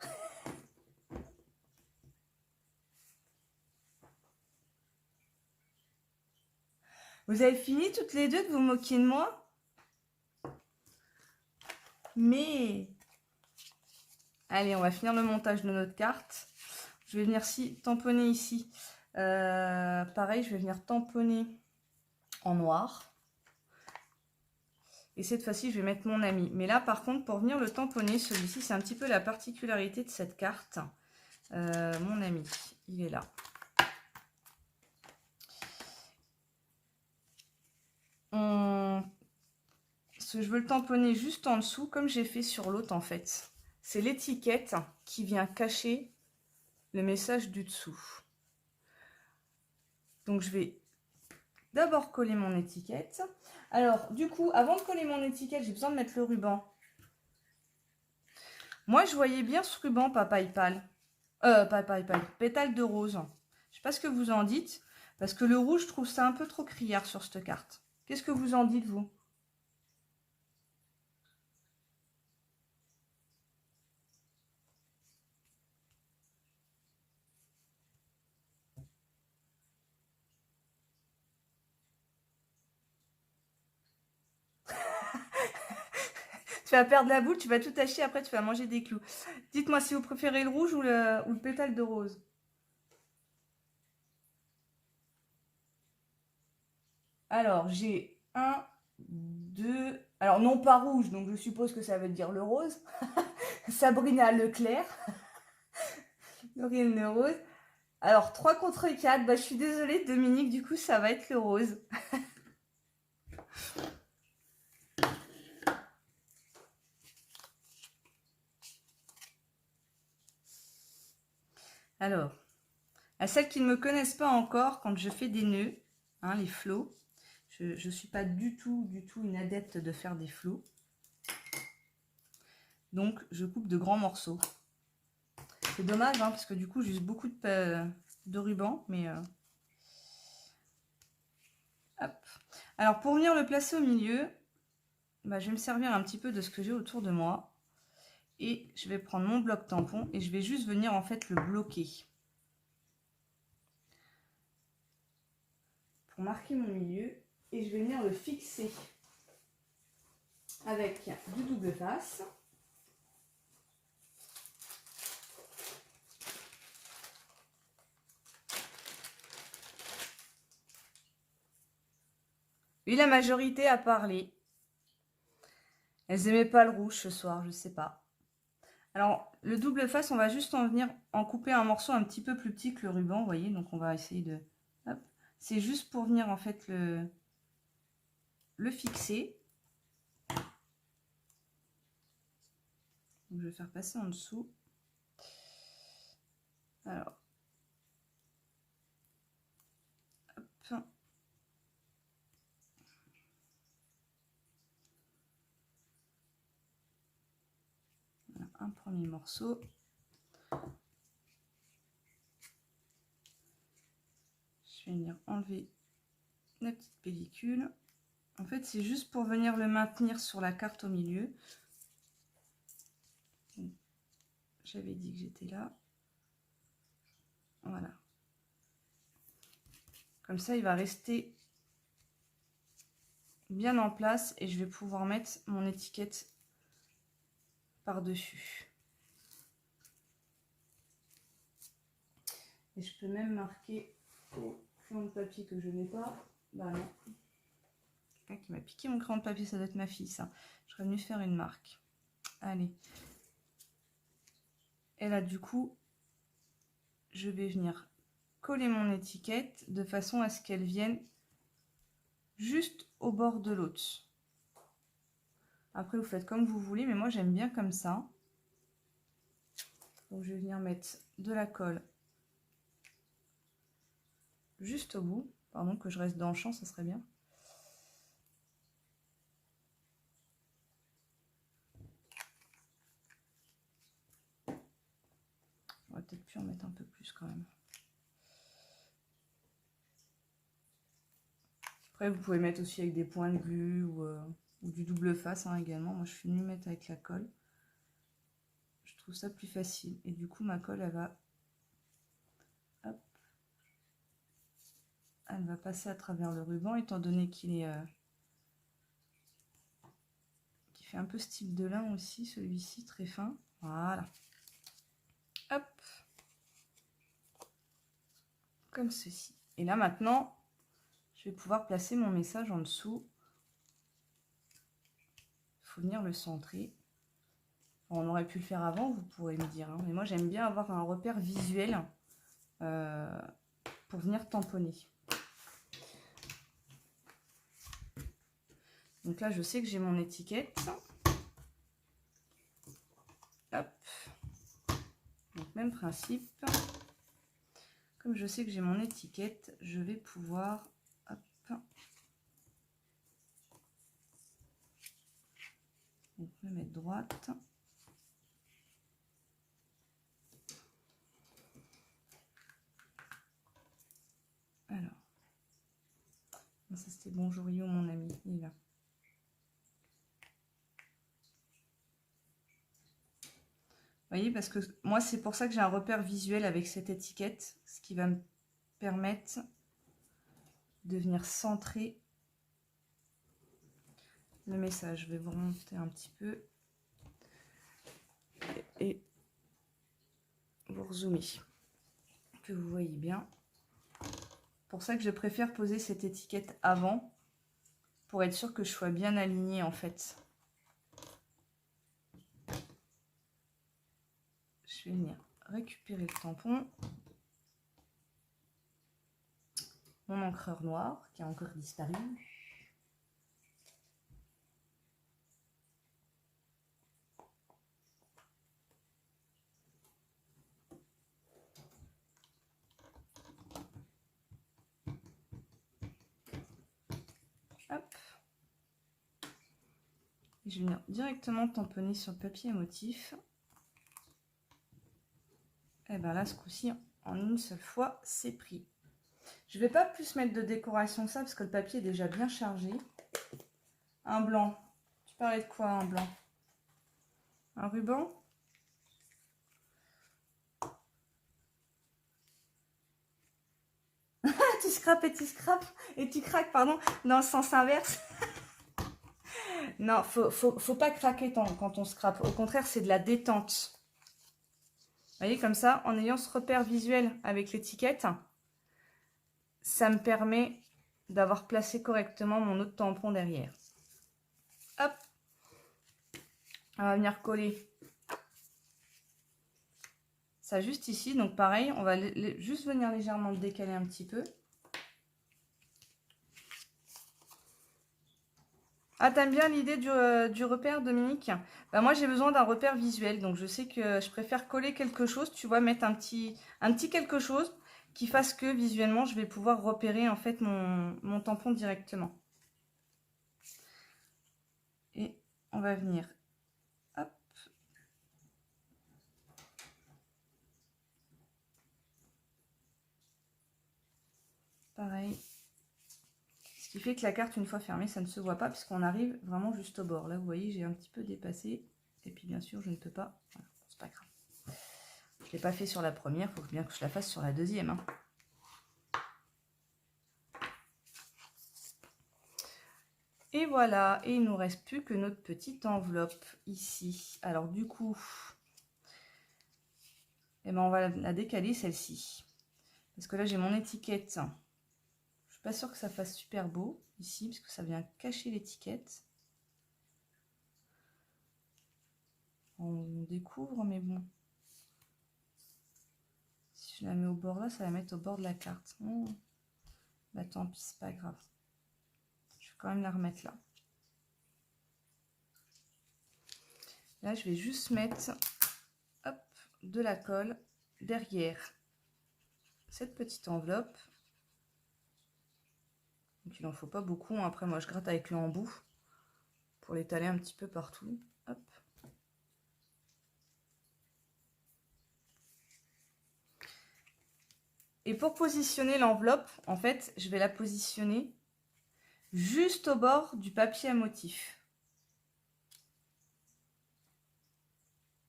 Vous avez fini toutes les deux de vous moquer de moi? Mais... Allez, on va finir le montage de notre carte. Je vais venir tamponner ici. Pareil, je vais venir tamponner en noir. Et cette fois-ci, je vais mettre mon ami. Mais là, par contre, pour venir le tamponner, celui-ci, c'est un petit peu la particularité de cette carte. Mon ami, il est là. Je veux le tamponner juste en dessous, comme j'ai fait sur l'autre, en fait. C'est l'étiquette qui vient cacher le message du dessous. Donc, je vais d'abord coller mon étiquette. Alors, du coup, avant de coller mon étiquette, j'ai besoin de mettre le ruban. Moi, je voyais bien ce ruban Papaypal. Pétale de rose. Je sais pas ce que vous en dites, parce que le rouge, je trouve ça un peu trop criard sur cette carte. Qu'est-ce que vous en dites, vous? Tu vas perdre la boule, tu vas tout tâcher, après tu vas manger des clous. Dites-moi si vous préférez le rouge ou le pétale de rose. Alors, j'ai un, deux... Alors, non pas rouge, donc je suppose que ça veut dire le rose. Sabrina Leclerc. Lauriane le rose. Alors, 3 contre 4. Bah, je suis désolée, Dominique, du coup, ça va être le rose. Alors, à celles qui ne me connaissent pas encore, quand je fais des nœuds, hein, les flots, je ne suis pas du tout une adepte de faire des flots. Donc, je coupe de grands morceaux. C'est dommage, hein, parce que du coup, j'use beaucoup de ruban, mais... hop. Alors, pour venir le placer au milieu, bah, je vais me servir un petit peu de ce que j'ai autour de moi. Et je vais prendre mon bloc tampon et je vais juste venir en fait le bloquer. Pour marquer mon milieu. Et je vais venir le fixer avec du double face. Et la majorité a parlé. Elles n'aimaient pas le rouge ce soir, je sais pas. Alors, le double face, on va juste en venir en couper un morceau un petit peu plus petit que le ruban, vous voyez. Donc, on va essayer de... C'est juste pour venir en fait le fixer. Donc, je vais faire passer en dessous. Alors, hop. Voilà, un premier morceau. Je vais venir enlever la petite pellicule. En fait, c'est juste pour venir le maintenir sur la carte au milieu. J'avais dit que j'étais là. Voilà. Comme ça, il va rester bien en place et je vais pouvoir mettre mon étiquette par-dessus. Et je peux même marquer au crayon de papier que je n'ai pas. Bah non. Quelqu'un qui m'a piqué mon crayon de papier, ça doit être ma fille, ça. Je serais venue faire une marque. Allez. Et là, du coup, je vais venir coller mon étiquette de façon à ce qu'elle vienne juste au bord de l'autre. Après, vous faites comme vous voulez, mais moi, j'aime bien comme ça. Donc, je vais venir mettre de la colle juste au bout. Pardon, que je reste dans le champ, ça serait bien. On va peut-être pu en mettre un peu plus quand même. Après, vous pouvez mettre aussi avec des points de glu ou du double face hein, également. Moi, je suis venue mettre avec la colle. Je trouve ça plus facile. Et du coup, ma colle, elle va... Hop, elle va passer à travers le ruban, étant donné qu'il est... qui fait un peu style de lin aussi, celui-ci, très fin. Voilà. Hop. Comme ceci. Et là, maintenant, je vais pouvoir placer mon message en dessous. Il faut venir le centrer. On aurait pu le faire avant, vous pourrez me dire. Hein, mais moi, j'aime bien avoir un repère visuel pour venir tamponner. Donc là, je sais que j'ai mon étiquette. Hop. Donc, même principe. Comme je sais que j'ai mon étiquette, je vais pouvoir... Hop. Donc, me mettre droite. Alors. Ça, c'était bonjour Yo, mon ami. Il est là. Vous voyez, parce que moi, c'est pour ça que j'ai un repère visuel avec cette étiquette, ce qui va me permettre de venir centrer le message. Je vais vous remonter un petit peu. vous rezoomer, que vous voyez bien. Pour ça que je préfère poser cette étiquette avant, pour être sûr que je sois bien alignée en fait. Je vais venir récupérer le tampon. Mon encreur noir qui a encore disparu. Hop. Et je vais venir directement tamponner sur le papier à motif. Et bien là, ce coup-ci, en une seule fois, c'est pris. Je ne vais pas plus mettre de décoration que ça, parce que le papier est déjà bien chargé. Un blanc. Tu parlais de quoi, un blanc? Un ruban? Tu scrapes et tu craques, pardon, dans le sens inverse. Non, faut pas craquer quand on scrape. Au contraire, c'est de la détente. Vous voyez, comme ça, en ayant ce repère visuel avec l'étiquette, ça me permet d'avoir placé correctement mon autre tampon derrière. Hop. On va venir coller ça juste ici. Donc pareil, on va juste venir légèrement le décaler un petit peu. Ah, t'aimes bien l'idée du repère, Dominique? Bah, moi, j'ai besoin d'un repère visuel. Donc, je sais que je préfère coller quelque chose, tu vois, mettre un petit quelque chose qui fasse que, visuellement, je vais pouvoir repérer, en fait, mon tampon directement. Et on va venir, hop. Pareil. Ce qui fait que la carte, une fois fermée, ça ne se voit pas puisqu'on arrive vraiment juste au bord. Là, vous voyez, j'ai un petit peu dépassé. Et puis, bien sûr, je ne peux pas. Voilà, c'est pas grave. Je ne l'ai pas fait sur la première, il faut bien que je la fasse sur la deuxième. Hein. Et voilà, et il ne nous reste plus que notre petite enveloppe ici. Alors du coup, eh ben, on va la décaler celle-ci. Parce que là, j'ai mon étiquette. Je ne suis pas sûre que ça fasse super beau ici, parce que ça vient cacher l'étiquette. On découvre, mais bon. Si je la mets au bord là, ça va mettre au bord de la carte. Oh. Bah tant pis, c'est pas grave. Je vais quand même la remettre là. Là, je vais juste mettre hop, de la colle derrière cette petite enveloppe. Donc, il n'en faut pas beaucoup. Après, moi, je gratte avec l'embout pour l'étaler un petit peu partout. Hop. Et pour positionner l'enveloppe, en fait, je vais la positionner juste au bord du papier à motif.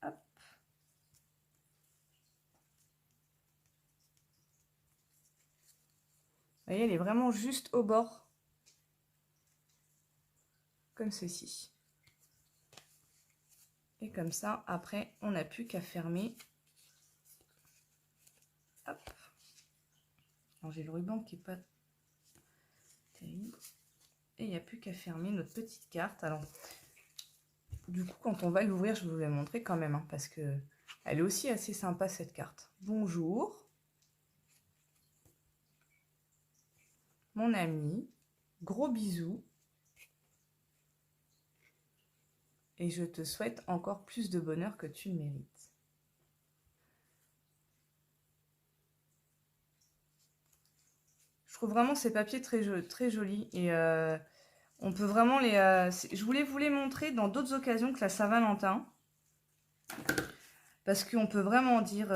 Hop. Vous voyez, elle est vraiment juste au bord. Comme ceci. Et comme ça, après, on n'a plus qu'à fermer. Hop. Alors, j'ai le ruban qui n'est pas terrible. Et il n'y a plus qu'à fermer notre petite carte. Alors, du coup, quand on va l'ouvrir, je vais vous la montrer quand même. Hein, parce que elle est aussi assez sympa, cette carte. Bonjour. Mon ami. Gros bisous. Et je te souhaite encore plus de bonheur que tu ne mérites. Je trouve vraiment ces papiers très jolis. Et on peut vraiment les... je voulais vous les montrer dans d'autres occasions que la Saint-Valentin. Parce qu'on peut vraiment dire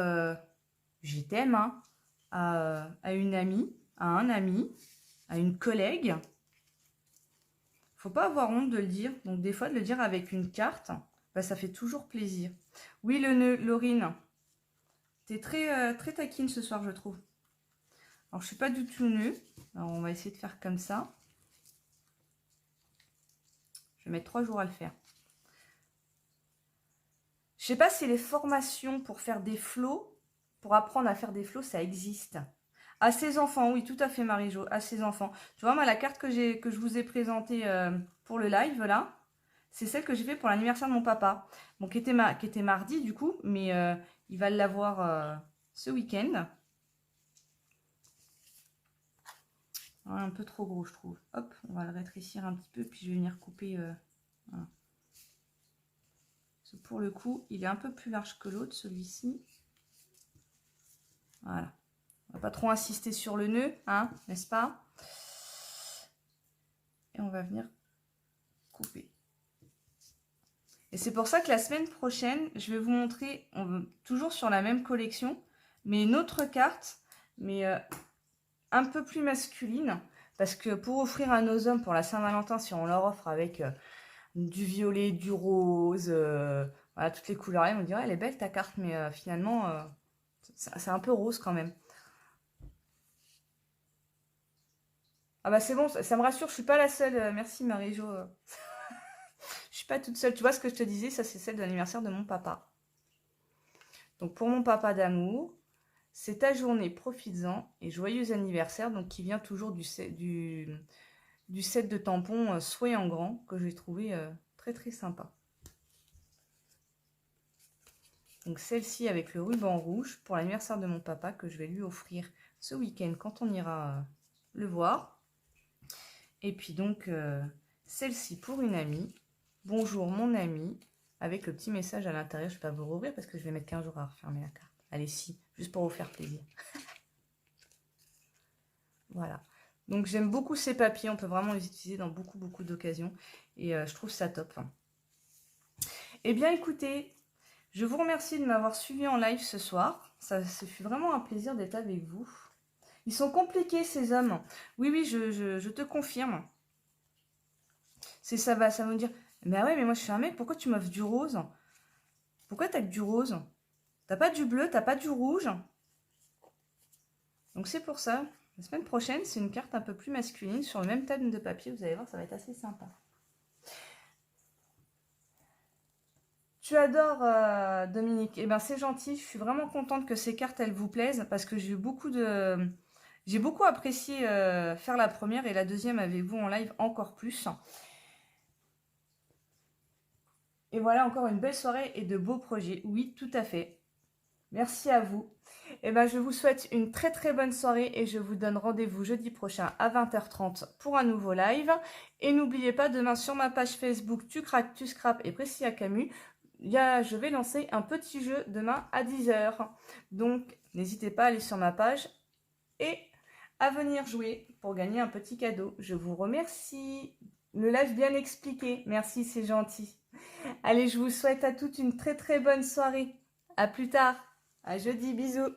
je t'aime hein, à une amie, à un ami, à une collègue. Faut pas avoir honte de le dire. Donc des fois, de le dire avec une carte, bah, ça fait toujours plaisir. Oui, le nœud, Laurine. T'es très taquine ce soir, je trouve. Alors, je suis pas du tout nœud. Alors, on va essayer de faire comme ça. Je vais mettre 3 jours à le faire. Je sais pas si les formations pour faire des flots pour apprendre à faire des flots, ça existe. À ses enfants, oui, tout à fait, Marie-Jo, à ses enfants. Tu vois, moi, la carte que je vous ai présentée pour le live, là, c'est celle que j'ai fait pour l'anniversaire de mon papa. Bon, qui était mardi, du coup, mais il va l'avoir ce week-end. Un peu trop gros, je trouve. Hop, on va le rétrécir un petit peu, puis je vais venir couper. Voilà. Pour le coup, il est un peu plus large que l'autre, celui-ci. Voilà. On va pas trop insister sur le nœud, hein, n'est-ce pas? Et on va venir couper. Et c'est pour ça que la semaine prochaine, je vais vous montrer, toujours sur la même collection, mais une autre carte, mais un peu plus masculine. Parce que pour offrir à nos hommes pour la Saint-Valentin, si on leur offre avec du violet, du rose, voilà, toutes les couleurs, ils vont dire, elle est belle ta carte, mais finalement, c'est un peu rose quand même. Ah bah c'est bon, ça me rassure, je suis pas la seule. Merci Marie-Jo. Je suis pas toute seule. Tu vois ce que je te disais, ça c'est celle de l'anniversaire de mon papa. Donc pour mon papa d'amour, c'est ta journée, profites-en et joyeux anniversaire. Donc qui vient toujours du set de tampons Soyez en grand que j'ai trouvé très très sympa. Donc celle-ci avec le ruban rouge pour l'anniversaire de mon papa que je vais lui offrir ce week-end quand on ira le voir. Et puis donc celle-ci pour une amie. Bonjour mon ami, avec le petit message à l'intérieur. Je ne vais pas vous rouvrir parce que je vais mettre 15 jours à refermer la carte. Allez, si, juste pour vous faire plaisir. Voilà. Donc j'aime beaucoup ces papiers, on peut vraiment les utiliser dans beaucoup d'occasions. Et je trouve ça top. Eh bien écoutez, je vous remercie de m'avoir suivi en live ce soir. Ça fut vraiment un plaisir d'être avec vous. Ils sont compliqués ces hommes. Oui, je te confirme. Ça va me dire... Mais ah ouais, mais moi je suis un mec, pourquoi tu m'offres du rose? Pourquoi t'as que du rose? T'as pas du bleu, t'as pas du rouge? Donc c'est pour ça. La semaine prochaine, c'est une carte un peu plus masculine sur le même thème de papier. Vous allez voir, ça va être assez sympa. Tu adores Dominique. Eh bien c'est gentil, je suis vraiment contente que ces cartes, elles vous plaisent parce que j'ai beaucoup apprécié faire la première et la deuxième avec vous en live encore plus. Et voilà encore une belle soirée et de beaux projets. Oui, tout à fait. Merci à vous. Et ben, je vous souhaite une très très bonne soirée et je vous donne rendez-vous jeudi prochain à 20h30 pour un nouveau live. Et n'oubliez pas, demain sur ma page Facebook Tu craques, tu scrapes et Priscilla Camus, je vais lancer un petit jeu demain à 10h. Donc, n'hésitez pas à aller sur ma page et à venir jouer pour gagner un petit cadeau. Je vous remercie. Le live bien expliqué. Merci, c'est gentil. Allez, je vous souhaite à toutes une très très bonne soirée. À plus tard. À jeudi, bisous.